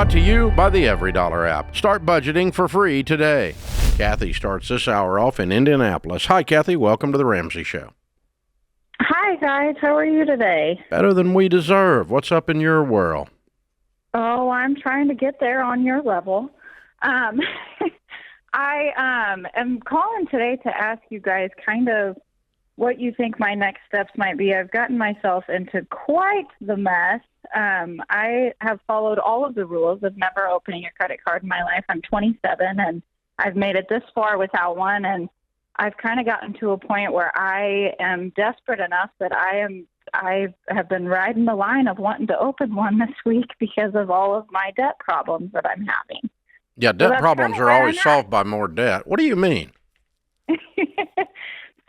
Brought to you by the Every Dollar app. Start budgeting for free today. Kathy starts this hour off in Indianapolis. Hi, Kathy. Welcome to the Ramsey Show. Hi, guys. How are you today? Better than we deserve. What's up in your world? Oh, I'm trying to get there on your level. I am calling today to ask you guys kind of what you think my next steps might be. I've gotten myself into quite the mess. I have followed all of the rules of never opening a credit card in my life. I'm 27, and I've made it this far without one, and I've kind of gotten to a point where I am desperate enough that I have been riding the line of wanting to open one this week because of all of my debt problems that I'm having. Yeah, debt problems are always solved by more debt. What do you mean?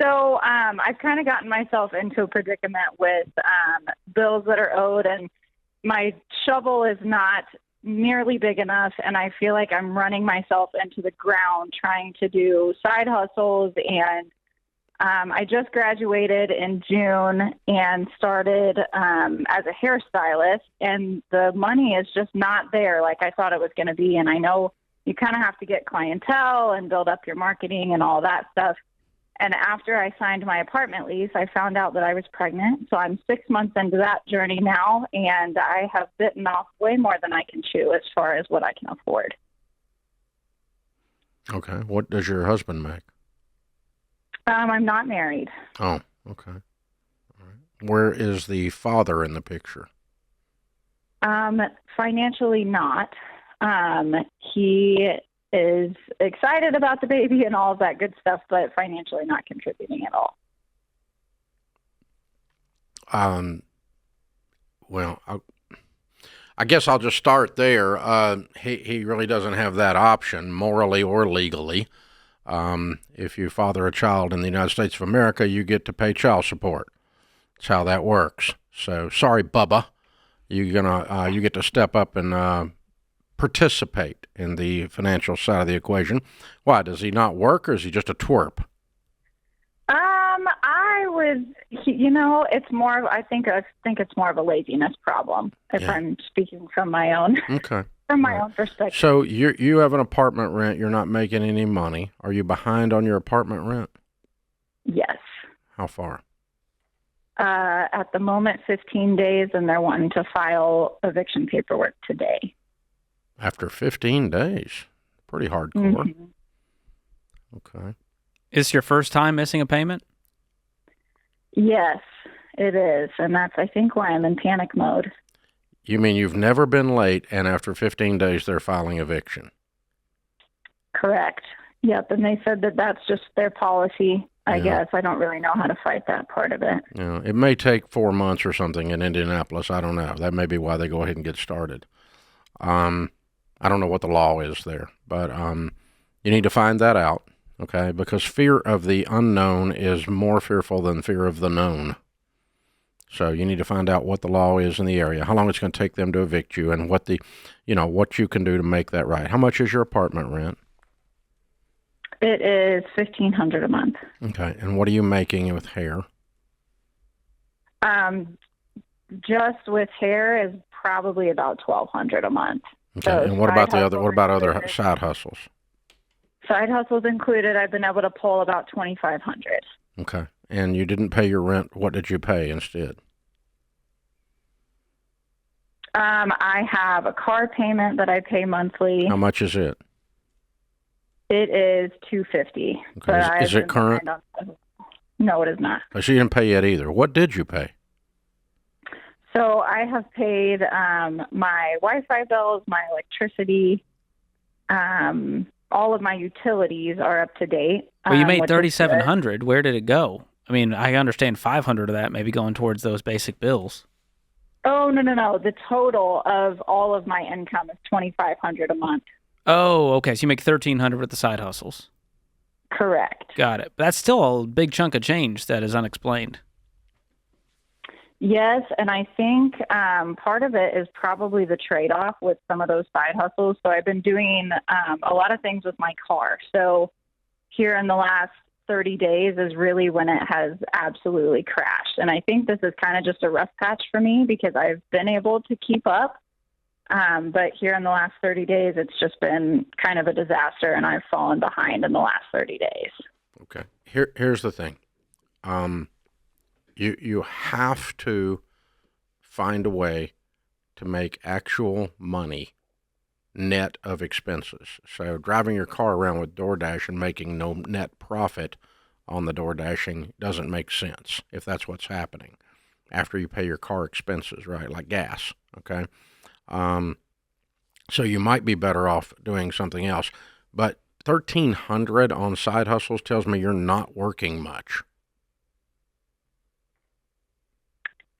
So I've kind of gotten myself into a predicament with bills that are owed, and my shovel is not nearly big enough, and I feel like I'm running myself into the ground trying to do side hustles. And I just graduated in June and started as a hairstylist, and the money is just not there like I thought it was going to be. And I know you kind of have to get clientele and build up your marketing and all that stuff. And after I signed my apartment lease, I found out that I was pregnant. So I'm 6 months into that journey now, and I have bitten off way more than I can chew as far as what I can afford. Okay. What does your husband make? I'm not married. Oh, okay. All right. Where is the father in the picture? Financially not. He is excited about the baby and all of that good stuff, but financially not contributing at all. Well, I guess I'll just start there. He really doesn't have that option, morally or legally. If you father a child in the United States of America, you get to pay child support. That's how that works. So, sorry, Bubba. You get to step up and participate in the financial side of the equation. Why, does he not work, or is he just a twerp? It's more of, I think it's more of a laziness problem, if I'm speaking from my own, own perspective. So you have an apartment rent, you're not making any money. Are you behind on your apartment rent? Yes. How far? At the moment, 15 days, and they're wanting to file eviction paperwork today. After 15 days? Pretty hardcore. Mm-hmm. Okay. Is this your first time missing a payment? Yes, it is. And that's, I think, why I'm in panic mode. You mean you've never been late, and after 15 days they're filing eviction? Correct. Yep, and they said that that's just their policy, I guess. I don't really know how to fight that part of it. Yeah, it may take 4 months or something in Indianapolis. I don't know. That may be why they go ahead and get started. I don't know what the law is there, but you need to find that out, okay? Because fear of the unknown is more fearful than fear of the known. So you need to find out what the law is in the area, how long it's going to take them to evict you, and what what you can do to make that right. How much is your apartment rent? It is $1,500 a month. Okay, and what are you making with hair? Just with hair is probably about $1,200 a month. Okay, so and what about other side hustles? Side hustles included, I've been able to pull about $2,500. Okay, and you didn't pay your rent. What did you pay instead? I have a car payment that I pay monthly. How much is it? It is $250. Okay. Is it current? No, it is not. So you didn't pay yet either. What did you pay? So I have paid my Wi-Fi bills, my electricity, all of my utilities are up to date. Well, you made $3,700. Where did it go? I mean, I understand $500 of that maybe going towards those basic bills. Oh, no. The total of all of my income is $2,500 a month. Oh, okay. So you make $1,300 with the side hustles. Correct. Got it. That's still a big chunk of change that is unexplained. Yes, and I think part of it is probably the trade-off with some of those side hustles. So I've been doing a lot of things with my car. So here in the last 30 days is really when it has absolutely crashed. And I think this is kind of just a rough patch for me because I've been able to keep up But here in the last 30 days, it's just been kind of a disaster, and I've fallen behind in the last 30 days. Okay. Here's the thing. You have to find a way to make actual money net of expenses. So driving your car around with DoorDash and making no net profit on the DoorDashing doesn't make sense if that's what's happening after you pay your car expenses, right? Like gas, okay? So you might be better off doing something else. But 1,300 on side hustles tells me you're not working much.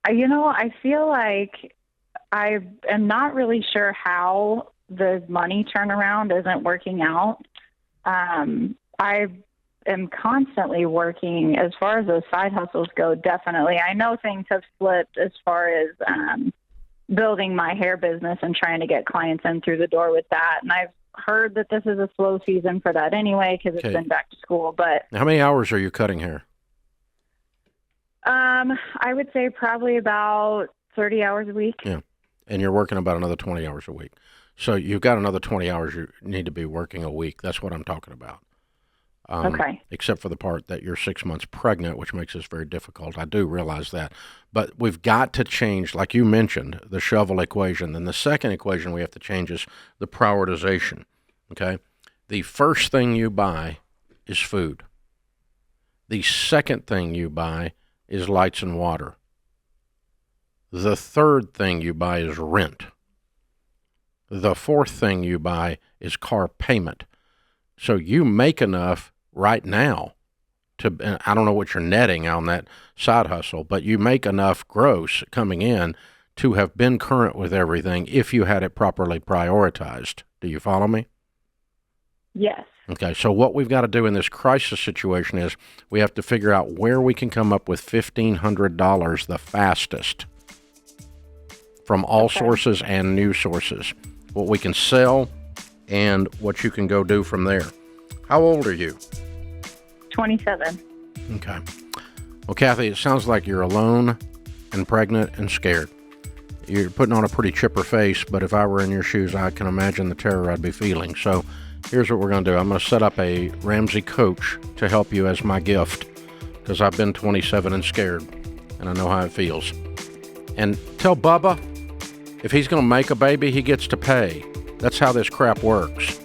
I feel like I am not really sure how the money turnaround isn't working out. I am constantly working as far as those side hustles go, definitely. I know things have flipped as far as building my hair business and trying to get clients in through the door with that. And I've heard that this is a slow season for that anyway because it's been back to school. But how many hours are you cutting hair? I would say probably about 30 hours a week. Yeah. And you're working about another 20 hours a week. So you've got another 20 hours you need to be working a week. That's what I'm talking about. Okay. Except for the part that you're 6 months pregnant, which makes this very difficult. I do realize that. But we've got to change, like you mentioned, the shovel equation. Then the second equation we have to change is the prioritization. Okay? The first thing you buy is food. The second thing you buy is lights and water. The third thing you buy is rent. The fourth thing you buy is car payment. So you make enough right now to, I don't know what you're netting on that side hustle, but you make enough gross coming in to have been current with everything if you had it properly prioritized. Do you follow me? Yes. Okay, so what we've got to do in this crisis situation is we have to figure out where we can come up with $1,500 the fastest from all sources and new sources, what we can sell and what you can go do from there. How old are you? 27. Okay. Well, Kathy, it sounds like you're alone and pregnant and scared. You're putting on a pretty chipper face, but if I were in your shoes, I can imagine the terror I'd be feeling. So here's what we're going to do. I'm going to set up a Ramsey coach to help you as my gift because I've been 27 and scared, and I know how it feels. And tell Bubba, if he's going to make a baby, he gets to pay. That's how this crap works.